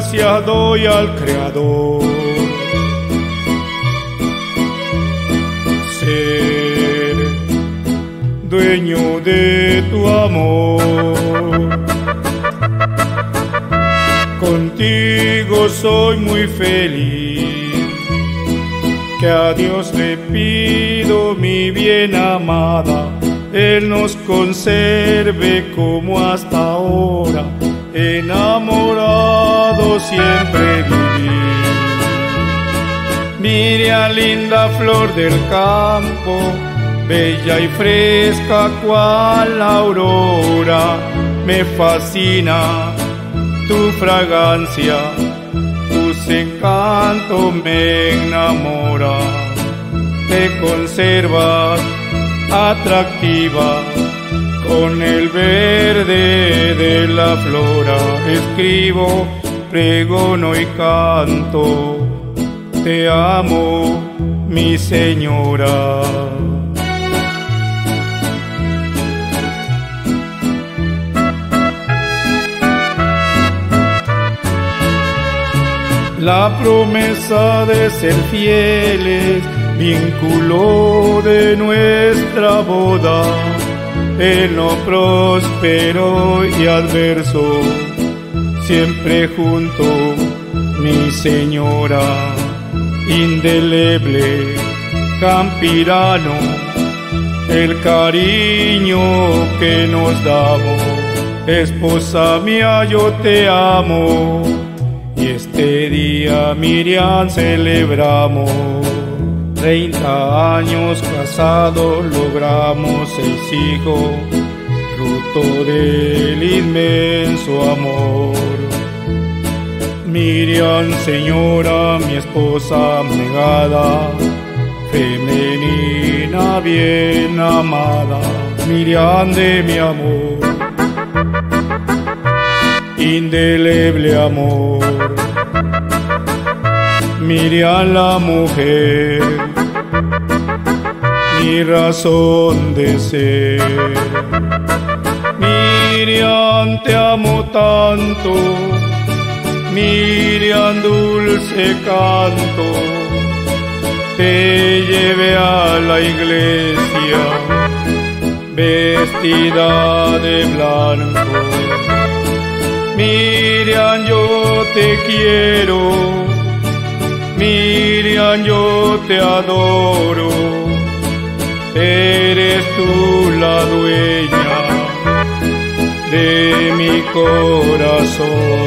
gracias doy al Creador. Ser dueño de tu amor. Contigo soy muy feliz, que a Dios le pido, mi bien amada, Él nos conserve como hasta ahora, enamorados siempre vivir. Miriam, linda flor del campo, bella y fresca cual la aurora, me fascina tu fragancia, tus encantos me enamoran, te conservas atractiva con el verde de la flora. Escribo, pregono y canto, te amo, mi señora. La promesa de ser fieles, vínculo de nuestra boda, en lo próspero y adverso, siempre junto, mi señora. Indeleble, campirano, el cariño que nos damos. Esposa mía, yo te amo, y este día, Miriam, celebramos. 30 años casados, logramos 6 hijos, fruto del inmenso amor. Miriam, señora, mi esposa abnegada, femenina bien amada, Miriam de mi amor, indeleble amor. Miriam la mujer, mi razón de ser. Miriam, te amo tanto, Miriam, dulce canto, te llevé a la iglesia vestida de blanco. Miriam, yo te quiero, Miriam, yo te adoro, eres tú la dueña de mi corazón.